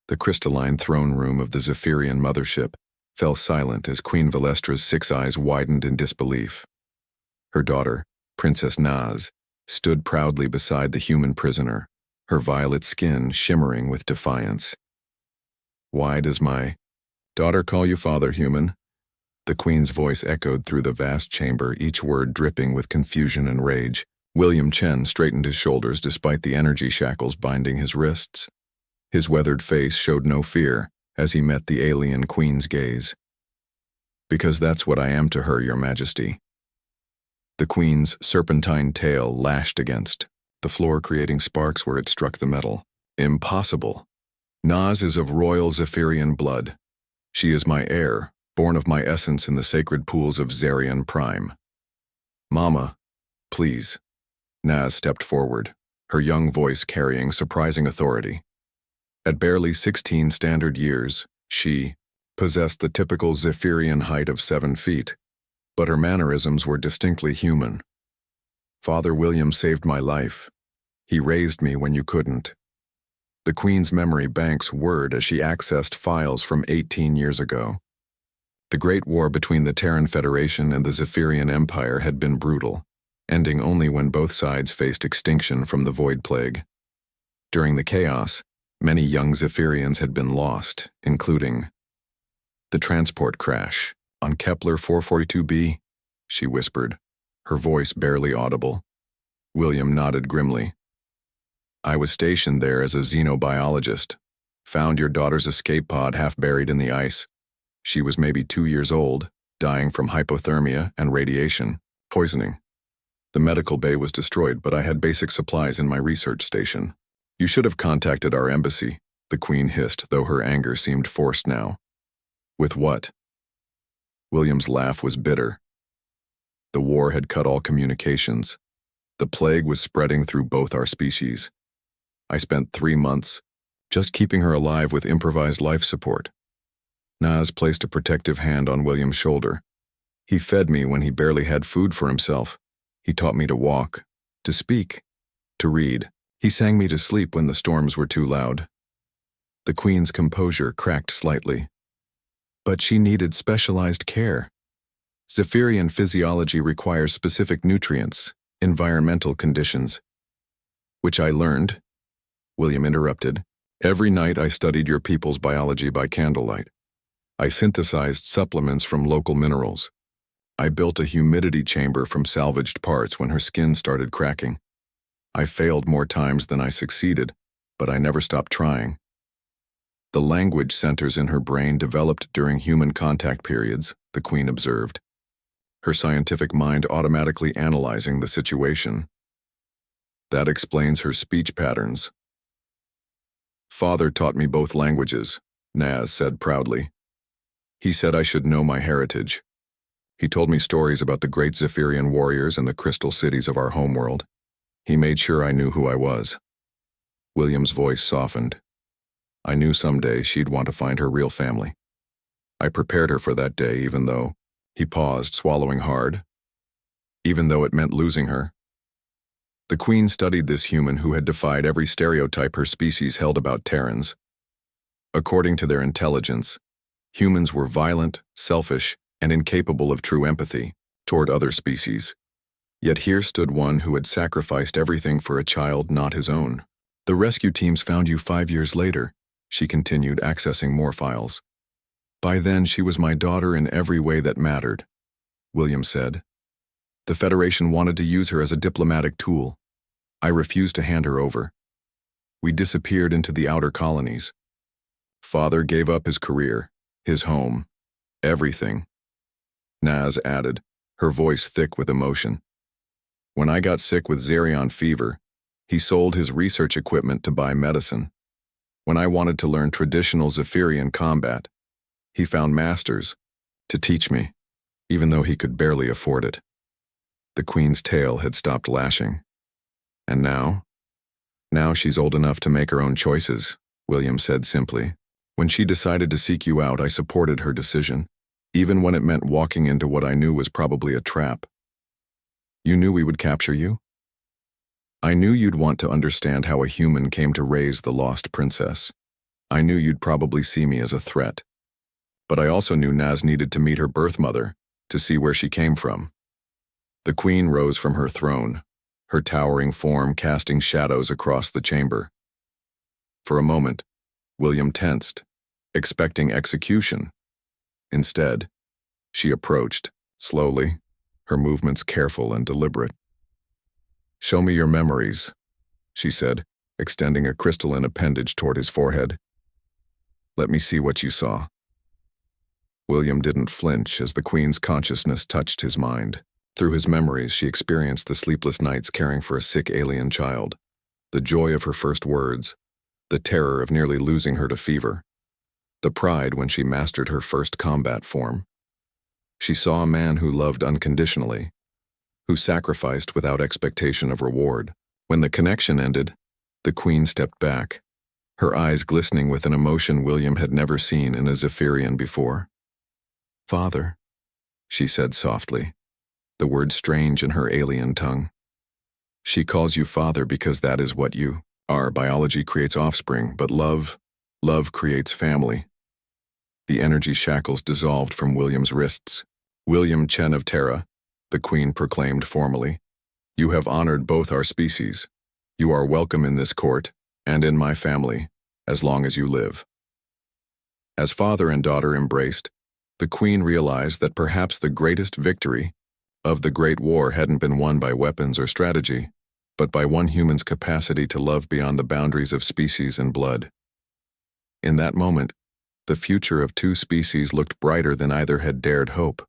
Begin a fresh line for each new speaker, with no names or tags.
The crystalline throne room of the Zephyrian mothership fell silent as Queen Valestra's 6 eyes widened in disbelief. Her daughter, Princess Naz, stood proudly beside the human prisoner, her violet skin shimmering with defiance. "Why does my daughter call you father, human?" The queen's voice echoed through the vast chamber, each word dripping with confusion and rage. William Chen straightened his shoulders despite the energy shackles binding his wrists. His weathered face showed no fear as he met the alien queen's gaze. "Because that's what I am to her, your majesty." The queen's serpentine tail lashed against the floor, creating sparks where it struck the metal. "Impossible. Naz is of royal Zephyrian blood. She is my heir, born of my essence in the sacred pools of Zarian Prime." "Mama, please." Naz stepped forward, her young voice carrying surprising authority. At barely 16 standard years, she possessed the typical Zephyrian height of 7 feet, but her mannerisms were distinctly human. "Father William saved my life. He raised me when you couldn't." The Queen's memory banks whirred as she accessed files from 18 years ago. The Great War between the Terran Federation and the Zephyrian Empire had been brutal, ending only when both sides faced extinction from the Void Plague. During the chaos, many young Zephyrians had been lost, including the transport crash on Kepler 442b, she whispered, her voice barely audible. William nodded grimly. "I was stationed there as a xenobiologist. Found your daughter's escape pod half buried in the ice. She was maybe 2 years old, dying from hypothermia and radiation poisoning. The medical bay was destroyed, but I had basic supplies in my research station. You should have contacted our embassy," the Queen hissed, though her anger seemed forced now. "With what?" William's laugh was bitter. The war had cut all communications. The plague was spreading through both our species. I spent 3 months just keeping her alive with improvised life support. Naz placed a protective hand on William's shoulder. "He fed me when he barely had food for himself. He taught me to walk, to speak, to read. He sang me to sleep when the storms were too loud." The Queen's composure cracked slightly. "But she needed specialized care. Zephyrian physiology requires specific nutrients, environmental conditions." "Which I learned," William interrupted. "Every night I studied your people's biology by candlelight. I synthesized supplements from local minerals. I built a humidity chamber from salvaged parts when her skin started cracking. I failed more times than I succeeded, but I never stopped trying." "The language centers in her brain developed during human contact periods," the Queen observed, her scientific mind automatically analyzing the situation. "That explains her speech patterns." "Father taught me both languages," Naz said proudly. "He said I should know my heritage. He told me stories about the great Zephyrian warriors and the crystal cities of our homeworld. He made sure I knew who I was." William's voice softened. "I knew someday she'd want to find her real family. I prepared her for that day, even though," he paused, swallowing hard, "even though it meant losing her." The Queen studied this human who had defied every stereotype her species held about Terrans. According to their intelligence, humans were violent, selfish, and incapable of true empathy toward other species. Yet here stood one who had sacrificed everything for a child not his own. "The rescue teams found you 5 years later," she continued, accessing more files. "By then she was my daughter in every way that mattered," William said. "The Federation wanted to use her as a diplomatic tool. I refused to hand her over. We disappeared into the outer colonies. Father gave up his career, his home, everything," Naz added, her voice thick with emotion. "When I got sick with Zarion fever, he sold his research equipment to buy medicine. When I wanted to learn traditional Zephyrian combat, he found masters to teach me, even though he could barely afford it." The Queen's tail had stopped lashing. "And now? Now she's old enough to make her own choices," William said simply. "When she decided to seek you out, I supported her decision, even when it meant walking into what I knew was probably a trap." "You knew we would capture you?" "I knew you'd want to understand how a human came to raise the lost princess. I knew you'd probably see me as a threat. But I also knew Naz needed to meet her birth mother, to see where she came from. The queen rose from her throne, her towering form casting shadows across the chamber. For a moment, William tensed, expecting execution. Instead, she approached, slowly, her movements careful and deliberate. "Show me your memories," she said, extending a crystalline appendage toward his forehead. "Let me see what you saw." William didn't flinch as the queen's consciousness touched his mind. Through his memories, she experienced the sleepless nights caring for a sick alien child, the joy of her first words, the terror of nearly losing her to fever, the pride when she mastered her first combat form. She saw a man who loved unconditionally, who sacrificed without expectation of reward. When the connection ended, the queen stepped back, her eyes glistening with an emotion William had never seen in a Zephyrian before. "Father," she said softly, the word strange in her alien tongue. "She calls you father because that is what you are. Biology creates offspring, but love creates family." The energy shackles dissolved from William's wrists. "William Chen of Terra," the queen proclaimed formally, "you have honored both our species. You are welcome in this court, and in my family, as long as you live." As father and daughter embraced, the queen realized that perhaps the greatest victory of the Great War hadn't been won by weapons or strategy, but by one human's capacity to love beyond the boundaries of species and blood. In that moment, the future of two species looked brighter than either had dared hope.